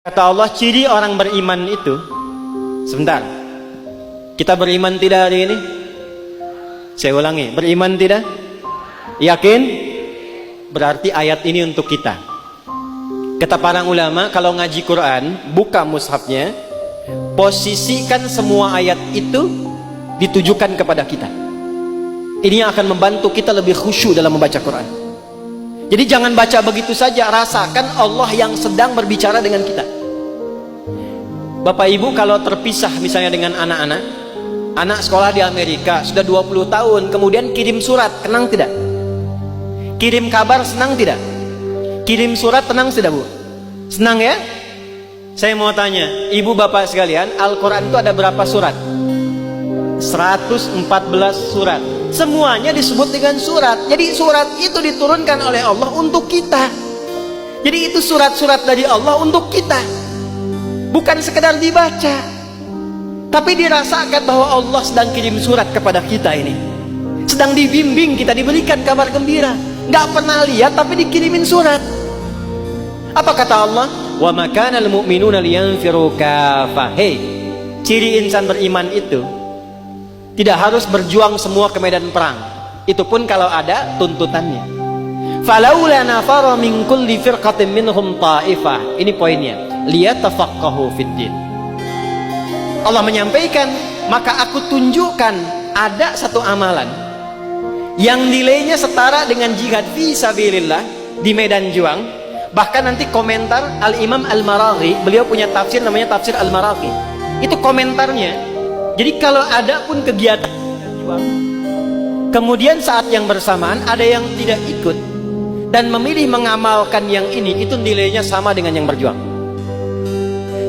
Kata Allah, ciri orang beriman itu, sebentar, kita beriman tidak hari ini? Saya ulangi, beriman tidak? Yakin? Berarti ayat ini untuk kita. Kata para ulama, kalau ngaji Quran, buka mushafnya, posisikan semua ayat itu ditujukan kepada kita. Ini yang akan membantu kita lebih khusyuk dalam membaca Quran. Jadi jangan baca begitu saja, rasakan Allah yang sedang berbicara dengan kita. Bapak Ibu kalau terpisah misalnya dengan anak-anak, anak sekolah di Amerika sudah 20 tahun, kemudian kirim surat, tenang tidak? Kirim kabar, senang tidak? Kirim surat, tenang tidak Bu? Senang ya? Saya mau tanya, ibu bapak sekalian, Al-Quran itu ada berapa surat? 114 surat. Semuanya disebut dengan surat. Jadi surat itu diturunkan oleh Allah untuk kita. Jadi itu surat-surat dari Allah untuk kita, bukan sekedar dibaca, tapi dirasakan bahwa Allah sedang kirim surat kepada kita ini. Sedang dibimbing kita, diberikan kabar gembira. Gak pernah lihat tapi dikirimin surat. Apa kata Allah? Wa ma kana al-mu'minuna liyanfiru kafah. Hei, ciri insan beriman itu tidak harus berjuang semua ke medan perang. Itu pun kalau ada tuntutannya. Falaula nafara min kulli firqatin minhum ta'ifah. Ini poinnya. Liyatafaqahu fiddin. Allah menyampaikan, maka aku tunjukkan ada satu amalan yang nilainya setara dengan jihad fi sabilillah di medan juang. Bahkan nanti komentar Al-Imam Al-Maraghi, beliau punya tafsir namanya Tafsir Al-Maraghi. Itu komentarnya. Jadi kalau ada pun kegiatan juang, kemudian saat yang bersamaan ada yang tidak ikut dan memilih mengamalkan yang ini, itu nilainya sama dengan yang berjuang.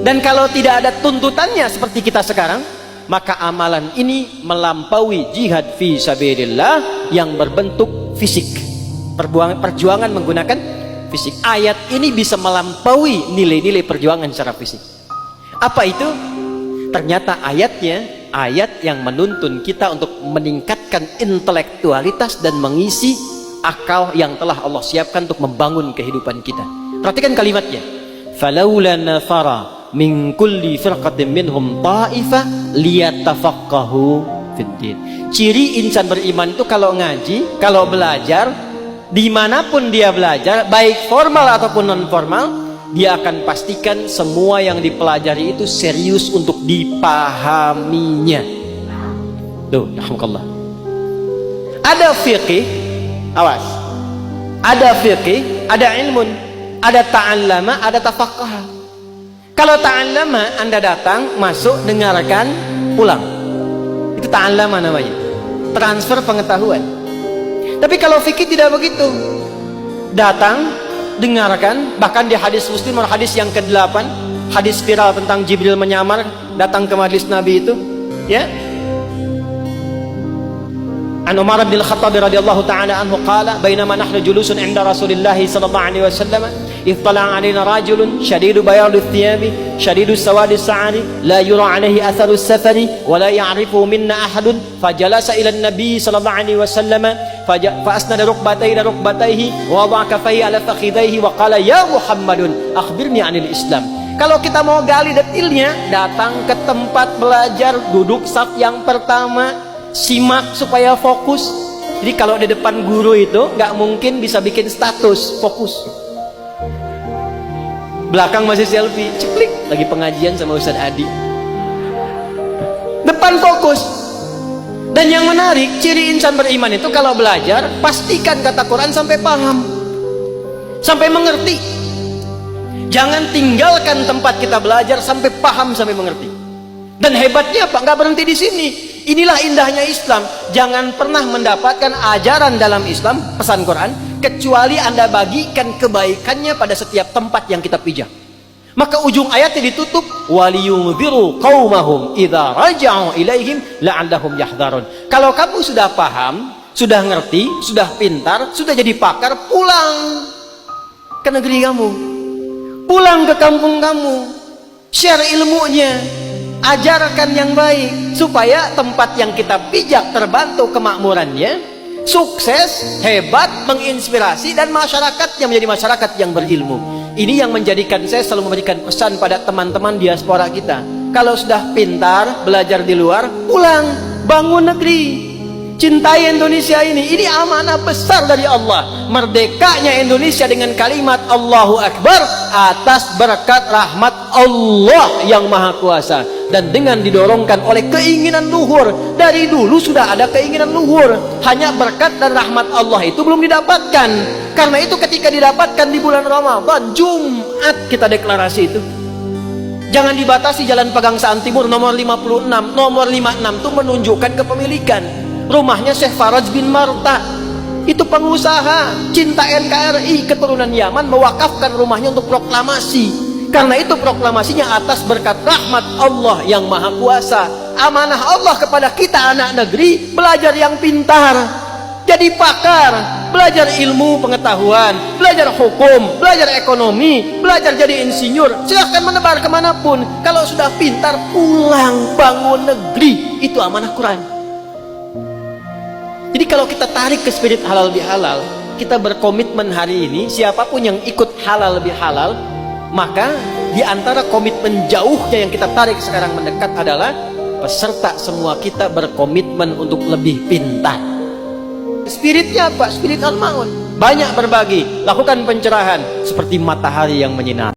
Dan kalau tidak ada tuntutannya seperti kita sekarang, maka amalan ini melampaui jihad fi sabilillah yang berbentuk fisik. Perjuangan menggunakan fisik. Ayat ini bisa melampaui nilai-nilai perjuangan secara fisik. Apa itu? Ternyata ayatnya ayat yang menuntun kita untuk meningkatkan intelektualitas dan mengisi akal yang telah Allah siapkan untuk membangun kehidupan kita. Perhatikan kalimatnya. Falaula nafara min kulli firqatin minhum ta'ifah liyatafaqahu fiddin. Ciri insan beriman itu kalau ngaji, kalau belajar, dimanapun dia belajar, baik formal ataupun non formal, dia akan pastikan semua yang dipelajari itu serius untuk dipahaminya. Tuh, alhamdulillah. Ada fiqih, awas. Ada fiqih, ada ilmun, ada ta'allama, ada tafaqqaha. Kalau ta'allama, Anda datang, masuk, dengarkan, pulang. Itu ta'allama namanya. Transfer pengetahuan. Tapi kalau fikih tidak begitu. Datang, dengarkan, bahkan di hadis Muslim, hadis yang ke-8, hadis viral tentang Jibril menyamar datang ke majlis Nabi itu, ya. An Umar bin Al-Khattab radhiyallahu ta'ala anhu qala bainama nahnu julusun 'inda Rasulillah sallallahu alaihi wasallam ittala 'alaina rajulun shadidu bayadi thiyabi shadidu sawadi sa'ari la yura 'alaihi atharu safari wa la ya'rifu minna ahadun fajalasa ila an-nabi sallallahu alaihi wasallam فأسند ركبتيه إلى ركبتيه ووضع كفيه على فخذيه وقال يا محمد أخبرني عن الإسلام. Kalau kita mau gali detailnya, datang ke tempat belajar, duduk saf yang pertama, simak supaya fokus. Jadi kalau di depan guru itu nggak mungkin bisa bikin status fokus. Belakang masih selfie, ceklik lagi pengajian sama Ustadz Adi. Depan fokus. Dan yang menarik, ciri insan beriman itu kalau belajar, pastikan kata Quran sampai paham, sampai mengerti. Jangan tinggalkan tempat kita belajar sampai paham, sampai mengerti. Dan hebatnya apa? Nggak berhenti di sini. Inilah indahnya Islam. Jangan pernah mendapatkan ajaran dalam Islam, pesan Quran, kecuali Anda bagikan kebaikannya pada setiap tempat yang kita pijak. Maka ujung ayatnya ditutup waliyunziru qaumahum idza raja'u ilaihim la'allahum yahdharun. Kalau kamu sudah paham, sudah ngerti, sudah pintar, sudah jadi pakar, pulang ke negeri kamu, pulang ke kampung kamu, share ilmunya, ajarkan yang baik, supaya tempat yang kita pijak terbantu kemakmurannya, sukses, hebat, menginspirasi, dan masyarakatnya menjadi masyarakat yang berilmu. Ini yang menjadikan saya selalu memberikan pesan pada teman-teman diaspora kita. Kalau sudah pintar, belajar di luar, pulang, bangun negeri. Cintai Indonesia ini amanah besar dari Allah. Merdekanya Indonesia dengan kalimat Allahu Akbar atas berkat rahmat Allah yang Maha Kuasa, dan dengan didorongkan oleh keinginan luhur. Dari dulu sudah ada keinginan luhur, hanya berkat dan rahmat Allah itu belum didapatkan. Karena itu ketika didapatkan di bulan Ramadan, Jumat kita deklarasi itu. Jangan dibatasi Jalan Pegangsaan Timur nomor 56. Nomor 56 itu menunjukkan kepemilikan. Rumahnya Syekh Faraj bin Marta. Itu pengusaha, cinta NKRI, keturunan Yaman, mewakafkan rumahnya untuk proklamasi. Karena itu proklamasinya atas berkat rahmat Allah yang Maha Kuasa. Amanah Allah kepada kita anak negeri, belajar yang pintar, jadi pakar, belajar ilmu pengetahuan, belajar hukum, belajar ekonomi, belajar jadi insinyur. Silahkan menebar kemanapun. Kalau sudah pintar, pulang, bangun negeri. Itu amanah Quran. Jadi kalau kita tarik ke spirit halal bihalal, kita berkomitmen hari ini, siapapun yang ikut halal bihalal, maka di antara komitmen jauhnya yang kita tarik sekarang mendekat adalah peserta semua kita berkomitmen untuk lebih pintar. Spiritnya apa? Spirit al-ma'un. Banyak berbagi, lakukan pencerahan seperti matahari yang menyinar.